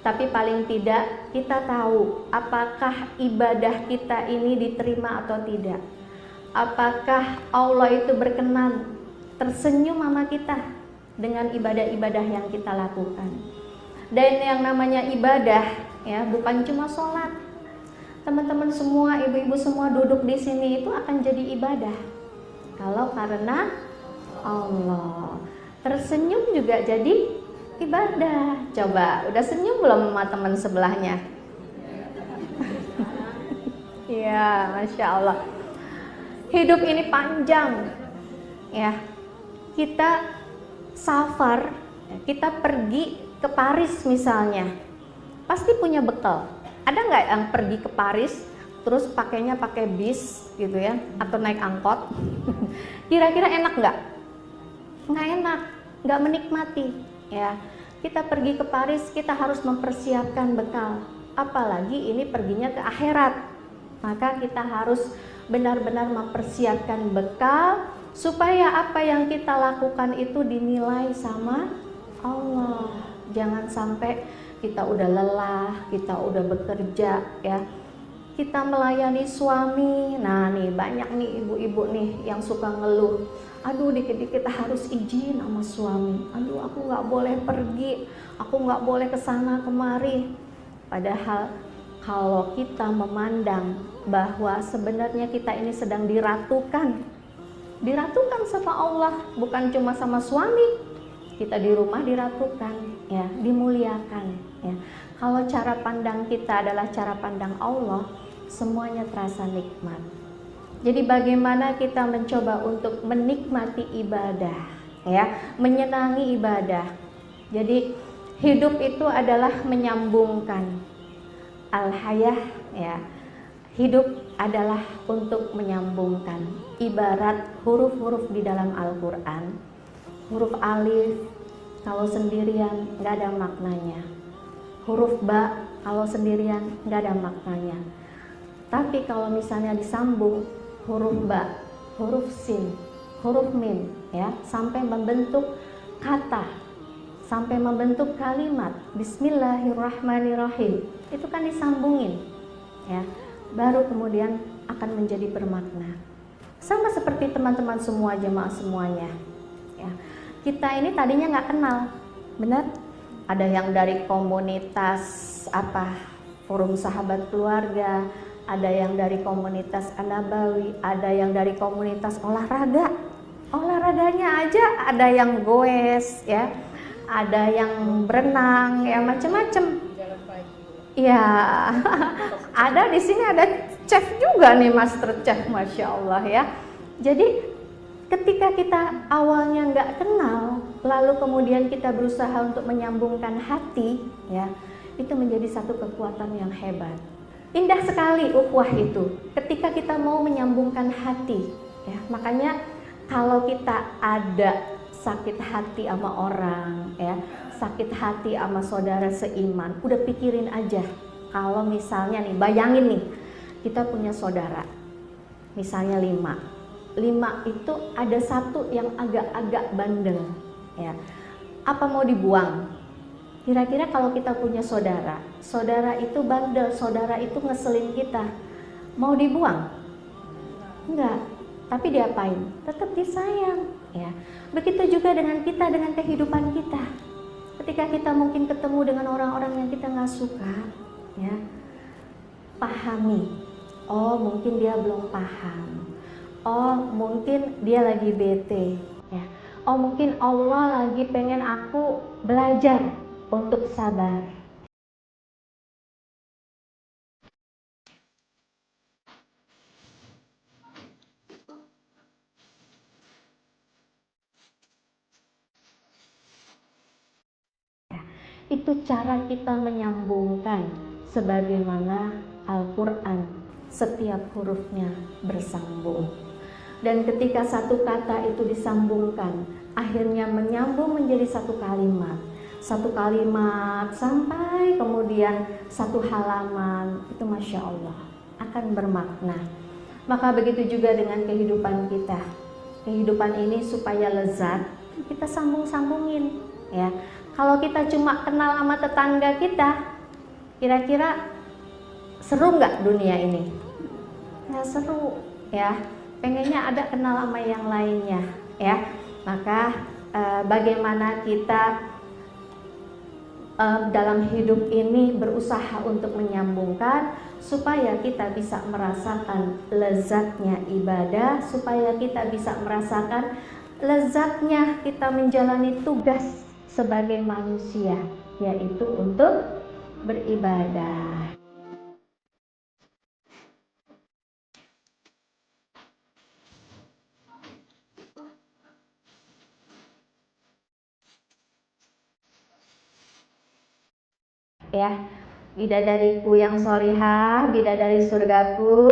Tapi paling tidak kita tahu apakah ibadah kita ini diterima atau tidak. Apakah Allah itu berkenan, tersenyum sama kita dengan ibadah-ibadah yang kita lakukan. Dan yang namanya ibadah ya bukan cuma sholat. Teman-teman semua, ibu-ibu semua duduk di sini itu akan jadi ibadah. Kalau karena Allah. Tersenyum juga jadi ibadah. Coba, udah senyum belum sama teman sebelahnya? Ya, Masya Allah. Hidup ini panjang. Ya, kita safar, kita pergi ke Paris misalnya, pasti punya bekal. Ada nggak yang pergi ke Paris terus pakainya pakai bis gitu ya, atau naik angkot? Kira-kira enak nggak? Nggak enak, nggak menikmati. Ya, kita pergi ke Paris, kita harus mempersiapkan bekal. Apalagi ini perginya ke akhirat, maka kita harus benar-benar mempersiapkan bekal supaya apa yang kita lakukan itu dinilai sama Allah. Jangan sampai kita udah lelah, kita udah bekerja ya, kita melayani suami. Nah nih banyak nih ibu-ibu nih yang suka ngeluh, aduh dikit-dikit harus izin sama suami, aduh aku nggak boleh pergi, aku nggak boleh kesana kemari. Padahal kalau kita memandang bahwa sebenarnya kita ini sedang diratukan sama Allah, bukan cuma sama suami, kita di rumah diratukan ya, dimuliakan ya. Kalau cara pandang kita adalah cara pandang Allah, semuanya terasa nikmat. Jadi bagaimana kita mencoba untuk menikmati ibadah ya, menyenangi ibadah. Jadi hidup itu adalah menyambungkan. Al-hayah ya, hidup adalah untuk menyambungkan. Ibarat huruf-huruf di dalam Al-Quran, huruf alif kalau sendirian nggak ada maknanya, huruf ba kalau sendirian nggak ada maknanya. Tapi kalau misalnya disambung huruf ba, huruf sin, huruf mim ya, sampai membentuk kata, sampai membentuk kalimat Bismillahirrahmanirrahim, itu kan disambungin ya, baru kemudian akan menjadi bermakna. Sama seperti teman-teman semua, jemaah semuanya ya. Kita ini tadinya nggak kenal, benar? Ada yang dari komunitas apa, forum sahabat keluarga, ada yang dari komunitas An-Nabawi, ada yang dari komunitas olahraga. Olahraganya aja ada yang goes ya, ada yang berenang ya, macam-macam. Ya, ada di sini ada chef juga nih, master chef, masya Allah ya. Jadi ketika kita awalnya nggak kenal, lalu kemudian kita berusaha untuk menyambungkan hati ya, itu menjadi satu kekuatan yang hebat. Indah sekali ukhuwah itu ketika kita mau menyambungkan hati ya. Makanya kalau kita ada sakit hati sama orang ya, sakit hati sama saudara seiman, udah pikirin aja. Kalau misalnya nih, bayangin nih, kita punya saudara misalnya 5 itu ada satu yang agak-agak bandeng ya, apa mau dibuang? Kira-kira kalau kita punya saudara itu bandel, saudara itu ngeselin kita, mau dibuang? Enggak, tapi diapain? Tetap disayang ya. Begitu juga dengan kita, dengan kehidupan kita. Ketika kita mungkin ketemu dengan orang-orang yang kita nggak suka ya, pahami, oh mungkin dia belum paham, oh mungkin dia lagi bete ya, oh mungkin Allah lagi pengen aku belajar untuk sabar. Itu cara kita menyambungkan sebagaimana Al-Quran setiap hurufnya bersambung. Dan ketika satu kata itu disambungkan, akhirnya menyambung menjadi satu kalimat. Satu kalimat sampai kemudian satu halaman, itu Masya Allah akan bermakna. Maka begitu juga dengan kehidupan kita. Kehidupan ini supaya lezat, kita sambung-sambungin ya. Kalau kita cuma kenal sama tetangga kita, Kira-kira seru nggak dunia ini? Nggak seru ya. Pengennya ada kenal sama yang lainnya ya. Maka bagaimana kita dalam hidup ini berusaha untuk menyambungkan supaya kita bisa merasakan lezatnya ibadah, supaya kita bisa merasakan lezatnya kita menjalani tugas sebagai manusia, yaitu untuk beribadah. Ya, bidadariku yang solihah, bidadari surgaku,